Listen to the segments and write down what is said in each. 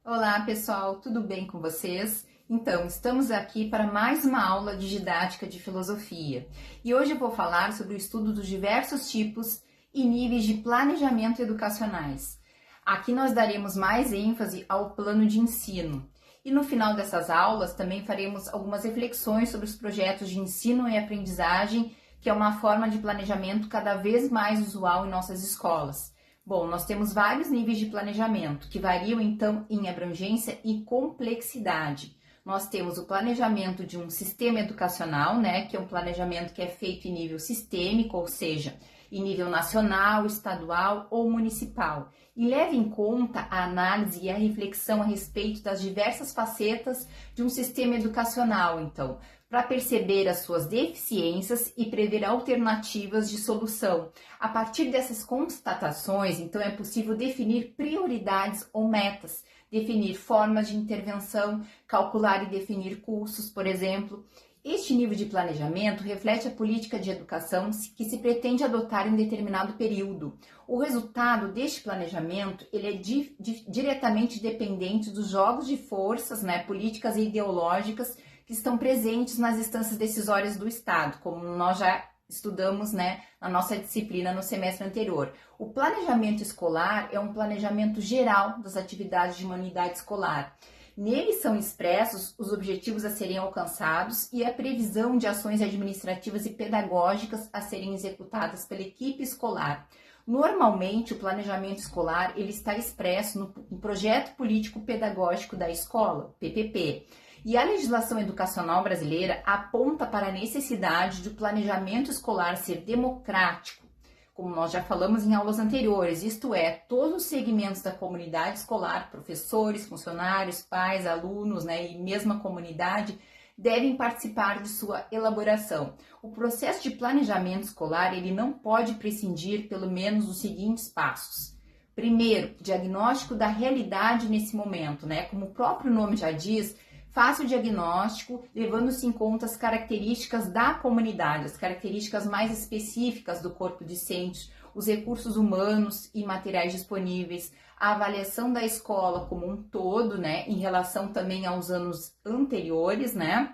Olá pessoal, tudo bem com vocês? Então, estamos aqui para mais uma aula de didática de filosofia e hoje eu vou falar sobre o estudo dos diversos tipos e níveis de planejamento educacionais. Aqui nós daremos mais ênfase ao plano de ensino e no final dessas aulas também faremos algumas reflexões sobre os projetos de ensino e aprendizagem, que é uma forma de planejamento cada vez mais usual em nossas escolas. Bom, nós temos vários níveis de planejamento, que variam então em abrangência e complexidade. Nós temos o planejamento de um sistema educacional, né, que é um planejamento que é feito em nível sistêmico, ou seja, em nível nacional, estadual ou municipal, e leva em conta a análise e a reflexão a respeito das diversas facetas de um sistema educacional, então, para perceber as suas deficiências e prever alternativas de solução. A partir dessas constatações, então, é possível definir prioridades ou metas, definir formas de intervenção, calcular e definir cursos, por exemplo. Este nível de planejamento reflete a política de educação que se pretende adotar em determinado período. O resultado deste planejamento ele é diretamente dependente dos jogos de forças, né, políticas e ideológicas que estão presentes nas instâncias decisórias do Estado, como nós já estudamos, né, na nossa disciplina no semestre anterior. O planejamento escolar é um planejamento geral das atividades de uma unidade escolar. Nele são expressos os objetivos a serem alcançados e a previsão de ações administrativas e pedagógicas a serem executadas pela equipe escolar. Normalmente, o planejamento escolar ele está expresso no Projeto Político Pedagógico da Escola, PPP. E a legislação educacional brasileira aponta para a necessidade do planejamento escolar ser democrático, como nós já falamos em aulas anteriores, isto é, todos os segmentos da comunidade escolar, professores, funcionários, pais, alunos, né, e mesmo a comunidade, devem participar de sua elaboração. O processo de planejamento escolar, ele não pode prescindir, pelo menos, dos seguintes passos. Primeiro, diagnóstico da realidade nesse momento, né, como o próprio nome já diz, faça o diagnóstico, levando-se em conta as características da comunidade, as características mais específicas do corpo docente, os recursos humanos e materiais disponíveis, a avaliação da escola como um todo, né, em relação também aos anos anteriores, né,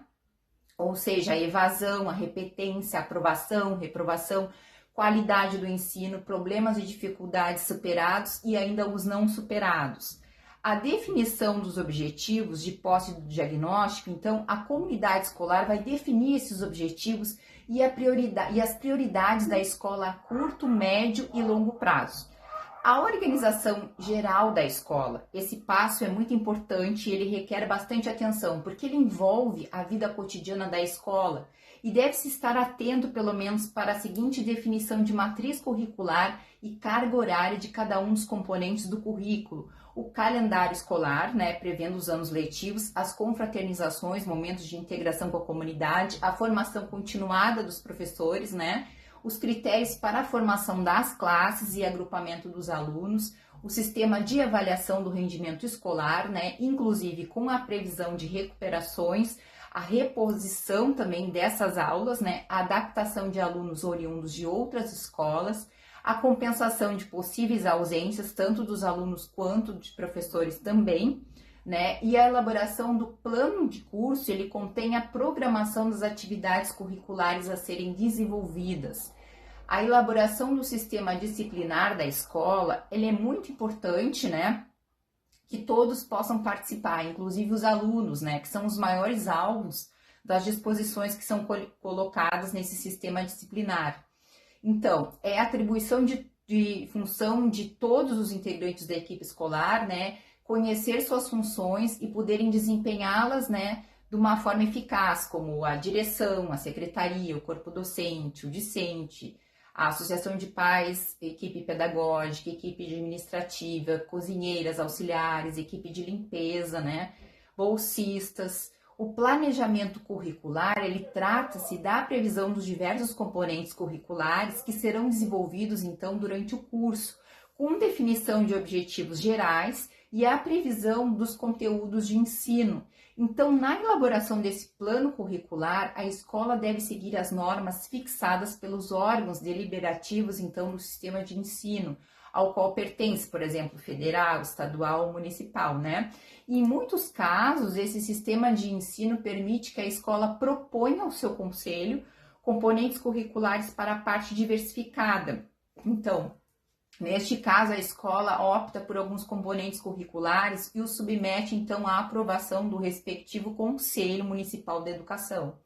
ou seja, a evasão, a repetência, a aprovação, reprovação, qualidade do ensino, problemas e dificuldades superados e ainda os não superados. A definição dos objetivos de posse do diagnóstico, então, a comunidade escolar vai definir esses objetivos e as prioridades da escola a curto, médio e longo prazo. A organização geral da escola, esse passo é muito importante e ele requer bastante atenção, porque ele envolve a vida cotidiana da escola e deve-se estar atento, pelo menos, para a seguinte definição de matriz curricular e carga horária de cada um dos componentes do currículo, o calendário escolar, né, prevendo os anos letivos, as confraternizações, momentos de integração com a comunidade, a formação continuada dos professores, né, os critérios para a formação das classes e agrupamento dos alunos, o sistema de avaliação do rendimento escolar, né, inclusive com a previsão de recuperações, a reposição também dessas aulas, né, a adaptação de alunos oriundos de outras escolas, a compensação de possíveis ausências, tanto dos alunos quanto de professores também, né? E a elaboração do plano de curso, ele contém a programação das atividades curriculares a serem desenvolvidas. A elaboração do sistema disciplinar da escola, ele é muito importante, né? Que todos possam participar, inclusive os alunos, né? Que são os maiores alvos das disposições que são colocadas nesse sistema disciplinar. Então, é a atribuição de função de todos os integrantes da equipe escolar, né, conhecer suas funções e poderem desempenhá-las, né, de uma forma eficaz, como a direção, a secretaria, o corpo docente, o discente, a associação de pais, equipe pedagógica, equipe administrativa, cozinheiras, auxiliares, equipe de limpeza, né, bolsistas. O planejamento curricular, ele trata-se da previsão dos diversos componentes curriculares que serão desenvolvidos, então, durante o curso, com definição de objetivos gerais e a previsão dos conteúdos de ensino. Então, na elaboração desse plano curricular, a escola deve seguir as normas fixadas pelos órgãos deliberativos, então, do sistema de ensino, ao qual pertence, por exemplo, federal, estadual ou municipal, né? E em muitos casos, esse sistema de ensino permite que a escola proponha ao seu conselho componentes curriculares para a parte diversificada. Então, neste caso, a escola opta por alguns componentes curriculares e os submete, então, à aprovação do respectivo Conselho Municipal da Educação.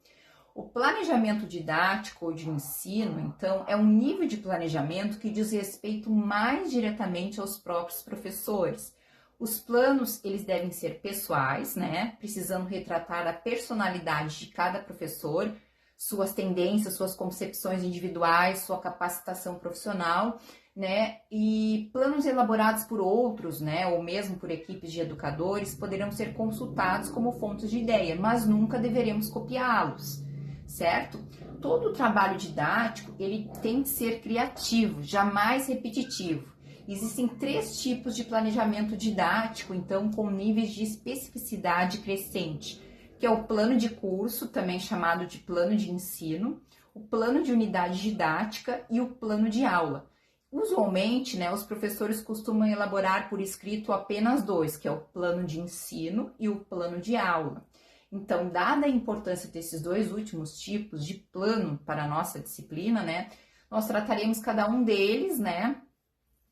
O planejamento didático ou de ensino, então, é um nível de planejamento que diz respeito mais diretamente aos próprios professores. Os planos, eles devem ser pessoais, né? Precisando retratar a personalidade de cada professor, suas tendências, suas concepções individuais, sua capacitação profissional, né? E planos elaborados por outros, né? Ou mesmo por equipes de educadores, poderão ser consultados como fontes de ideia, mas nunca deveremos copiá-los, certo? Todo o trabalho didático, ele tem que ser criativo, jamais repetitivo. Existem 3 tipos de planejamento didático, então, com níveis de especificidade crescente, que é o plano de curso, também chamado de plano de ensino, o plano de unidade didática e o plano de aula. Usualmente, né, os professores costumam elaborar por escrito apenas 2, que é o plano de ensino e o plano de aula. Então, dada a importância desses 2 últimos tipos de plano para a nossa disciplina, né, nós trataremos cada um deles, né,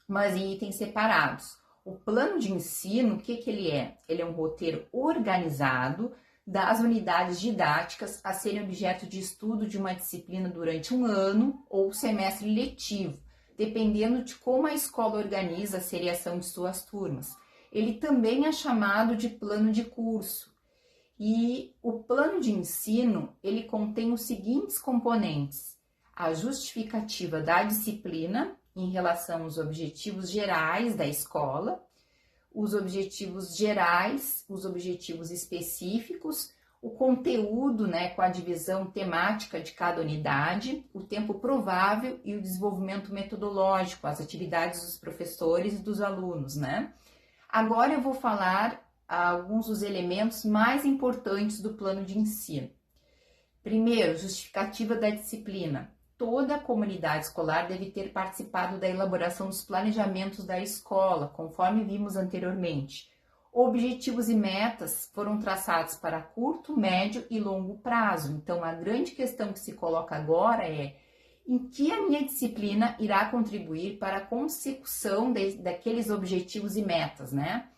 mas em itens separados. O plano de ensino, o que ele é? Ele é um roteiro organizado das unidades didáticas a serem objeto de estudo de uma disciplina durante um ano ou semestre letivo, dependendo de como a escola organiza a seriação de suas turmas. Ele também é chamado de plano de curso. E o plano de ensino, ele contém os seguintes componentes: a justificativa da disciplina em relação aos objetivos gerais da escola, os objetivos gerais, os objetivos específicos, o conteúdo, né, com a divisão temática de cada unidade, o tempo provável e o desenvolvimento metodológico, as atividades dos professores e dos alunos, né? Agora eu vou falar alguns dos elementos mais importantes do plano de ensino. Primeiro, justificativa da disciplina. Toda a comunidade escolar deve ter participado da elaboração dos planejamentos da escola, conforme vimos anteriormente. Objetivos e metas foram traçados para curto, médio e longo prazo. Então, a grande questão que se coloca agora é: em que a minha disciplina irá contribuir para a consecução daqueles objetivos e metas, né?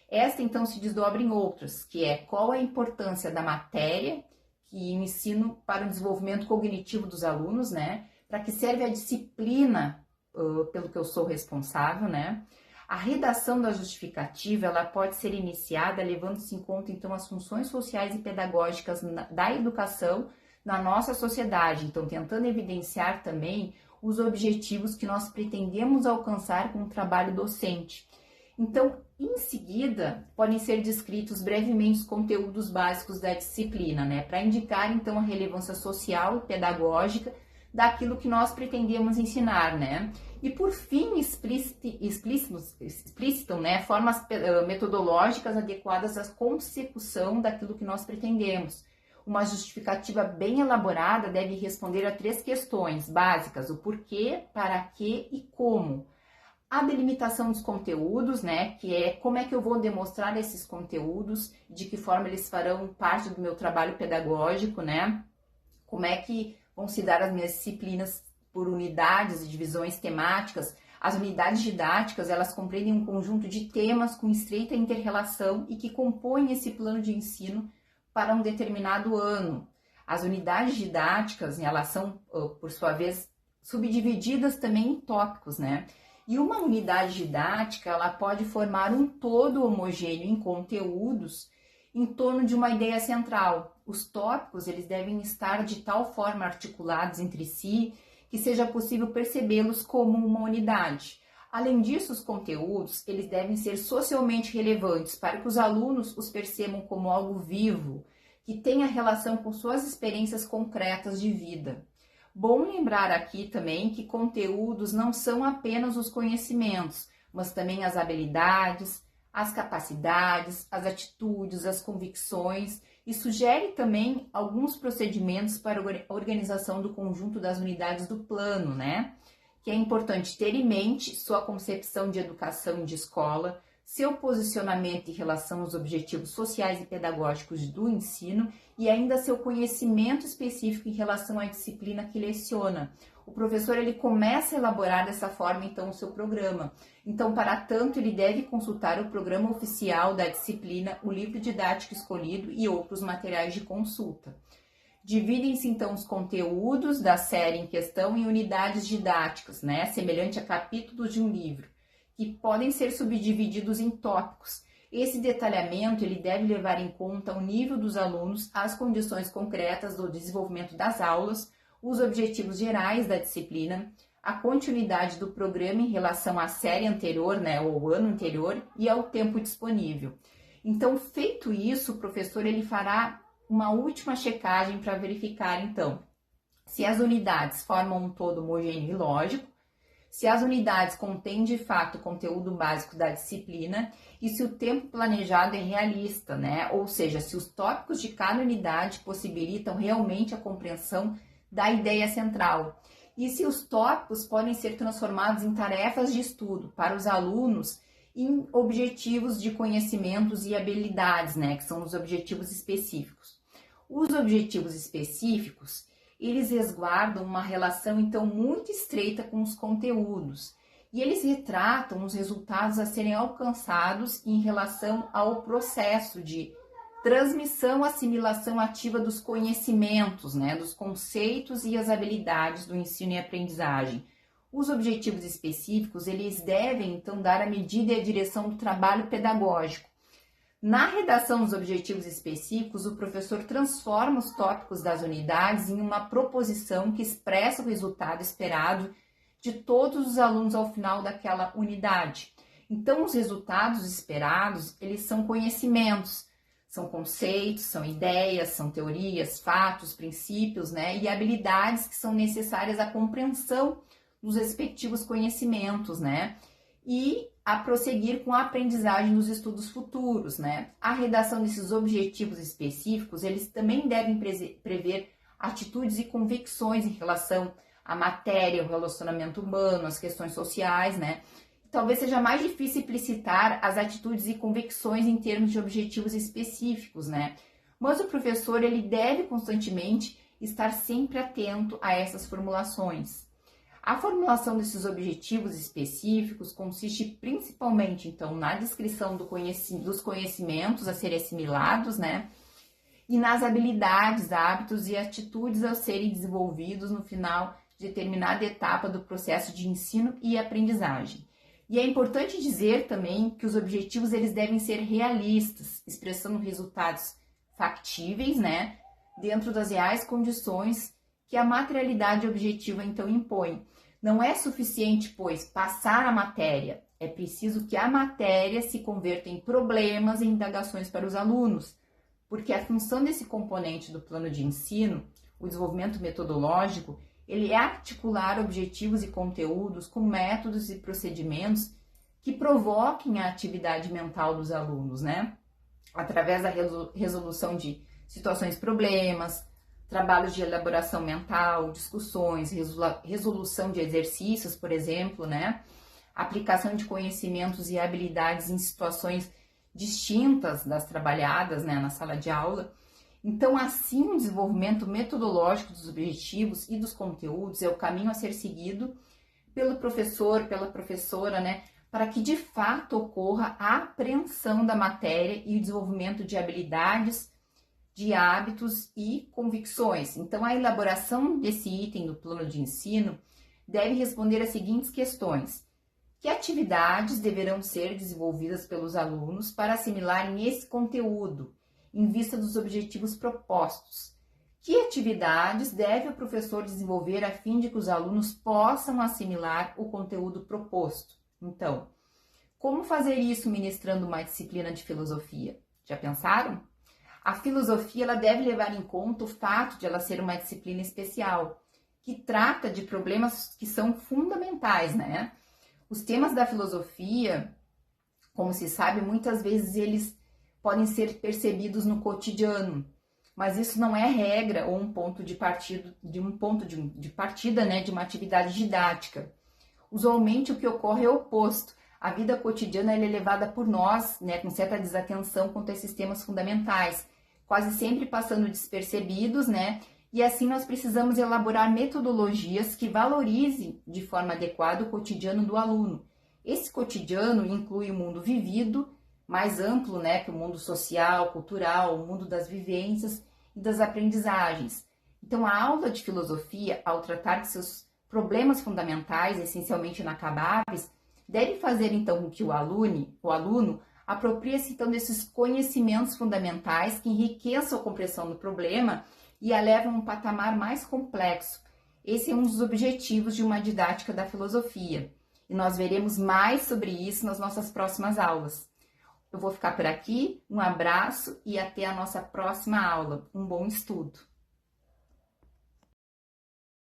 Esta, então, se desdobra em outras, que é: qual a importância da matéria que eu ensino para o desenvolvimento cognitivo dos alunos, né? Para que serve a disciplina pelo que eu sou responsável, né? A redação da justificativa, ela pode ser iniciada levando-se em conta, então, as funções sociais e pedagógicas da educação na nossa sociedade, então, tentando evidenciar também os objetivos que nós pretendemos alcançar com o trabalho docente. Então, em seguida, podem ser descritos brevemente os conteúdos básicos da disciplina, né? Para indicar, então, a relevância social e pedagógica daquilo que nós pretendemos ensinar, né? E, por fim, explicitam, né, formas metodológicas adequadas à consecução daquilo que nós pretendemos. Uma justificativa bem elaborada deve responder a 3 questões básicas: o porquê, para quê e como. A delimitação dos conteúdos, né, que é como é que eu vou demonstrar esses conteúdos, de que forma eles farão parte do meu trabalho pedagógico, né, como é que vão se dar as minhas disciplinas por unidades e divisões temáticas. As unidades didáticas, elas compreendem um conjunto de temas com estreita inter-relação e que compõem esse plano de ensino para um determinado ano. As unidades didáticas, elas são, por sua vez, subdivididas também em tópicos, né? E uma unidade didática, ela pode formar um todo homogêneo em conteúdos em torno de uma ideia central. Os tópicos, eles devem estar de tal forma articulados entre si que seja possível percebê-los como uma unidade. Além disso, os conteúdos, eles devem ser socialmente relevantes para que os alunos os percebam como algo vivo, que tenha relação com suas experiências concretas de vida. Bom lembrar aqui também que conteúdos não são apenas os conhecimentos, mas também as habilidades, as capacidades, as atitudes, as convicções, e sugere também alguns procedimentos para a organização do conjunto das unidades do plano, né? que é importante ter em mente sua concepção de educação de escola, seu posicionamento em relação aos objetivos sociais e pedagógicos do ensino e ainda seu conhecimento específico em relação à disciplina que leciona. O professor ele começa a elaborar dessa forma então o seu programa. Então, para tanto, ele deve consultar o programa oficial da disciplina, o livro didático escolhido e outros materiais de consulta. Dividem-se então os conteúdos da série em questão em unidades didáticas, né, semelhante a capítulos de um livro, que podem ser subdivididos em tópicos. Esse detalhamento ele deve levar em conta o nível dos alunos, as condições concretas do desenvolvimento das aulas, os objetivos gerais da disciplina, a continuidade do programa em relação à série anterior, né, ou ano anterior, e ao tempo disponível. Então, feito isso, o professor ele fará uma última checagem para verificar, então, se as unidades formam um todo homogêneo e lógico, se as unidades contêm de fato o conteúdo básico da disciplina e se o tempo planejado é realista, né? Ou seja, se os tópicos de cada unidade possibilitam realmente a compreensão da ideia central e se os tópicos podem ser transformados em tarefas de estudo para os alunos em objetivos de conhecimentos e habilidades, né? Que são os objetivos específicos. Os objetivos específicos eles resguardam uma relação, então, muito estreita com os conteúdos. E eles retratam os resultados a serem alcançados em relação ao processo de transmissão, assimilação ativa dos conhecimentos, né, dos conceitos e as habilidades do ensino e aprendizagem. Os objetivos específicos, eles devem, então, dar a medida e a direção do trabalho pedagógico. Na redação dos objetivos específicos, o professor transforma os tópicos das unidades em uma proposição que expressa o resultado esperado de todos os alunos ao final daquela unidade. Então, os resultados esperados, eles são conhecimentos, são conceitos, são ideias, são teorias, fatos, princípios, né? E habilidades que são necessárias à compreensão dos respectivos conhecimentos, né? E a prosseguir com a aprendizagem dos estudos futuros, né? A redação desses objetivos específicos, eles também devem prever atitudes e convicções em relação à matéria, ao relacionamento humano, às questões sociais, né? Talvez seja mais difícil explicitar as atitudes e convicções em termos de objetivos específicos, né? Mas o professor, ele deve constantemente estar sempre atento a essas formulações. A formulação desses objetivos específicos consiste principalmente, então, na descrição dos conhecimentos a serem assimilados, né? E nas habilidades, hábitos e atitudes a serem desenvolvidos no final de determinada etapa do processo de ensino e aprendizagem. E é importante dizer também que os objetivos eles devem ser realistas, expressando resultados factíveis, né? Dentro das reais condições que a materialidade objetiva, então, impõe. Não é suficiente, pois, passar a matéria. É preciso que a matéria se converta em problemas e indagações para os alunos, porque a função desse componente do plano de ensino, o desenvolvimento metodológico, ele é articular objetivos e conteúdos com métodos e procedimentos que provoquem a atividade mental dos alunos, né? Através da resolução de situações problemas, trabalhos de elaboração mental, discussões, resolução de exercícios, por exemplo, né? Aplicação de conhecimentos e habilidades em situações distintas das trabalhadas, né, na sala de aula. Então, assim, o desenvolvimento metodológico dos objetivos e dos conteúdos é o caminho a ser seguido pelo professor, pela professora, né, para que de fato ocorra a apreensão da matéria e o desenvolvimento de habilidades, de hábitos e convicções. Então, a elaboração desse item do plano de ensino deve responder às seguintes questões: que atividades deverão ser desenvolvidas pelos alunos para assimilarem esse conteúdo, em vista dos objetivos propostos? Que atividades deve o professor desenvolver a fim de que os alunos possam assimilar o conteúdo proposto? Então, como fazer isso ministrando uma disciplina de filosofia? Já pensaram? A filosofia ela deve levar em conta o fato de ela ser uma disciplina especial, que trata de problemas que são fundamentais, né? Os temas da filosofia, como se sabe, muitas vezes eles podem ser percebidos no cotidiano, mas isso não é regra ou um ponto de partida, né, de uma atividade didática. Usualmente o que ocorre é o oposto. A vida cotidiana ela é levada por nós, né, com certa desatenção quanto a esses temas fundamentais, quase sempre passando despercebidos, né? E assim nós precisamos elaborar metodologias que valorizem de forma adequada o cotidiano do aluno. Esse cotidiano inclui o mundo vivido, mais amplo, né, que o mundo social, cultural, o mundo das vivências e das aprendizagens. Então, a aula de filosofia, ao tratar de seus problemas fundamentais, essencialmente inacabáveis, deve fazer então com que o aluno aproprie-se então desses conhecimentos fundamentais que enriqueçam a compreensão do problema e a levam a um patamar mais complexo. Esse é um dos objetivos de uma didática da filosofia. E nós veremos mais sobre isso nas nossas próximas aulas. Eu vou ficar por aqui, um abraço e até a nossa próxima aula. Um bom estudo!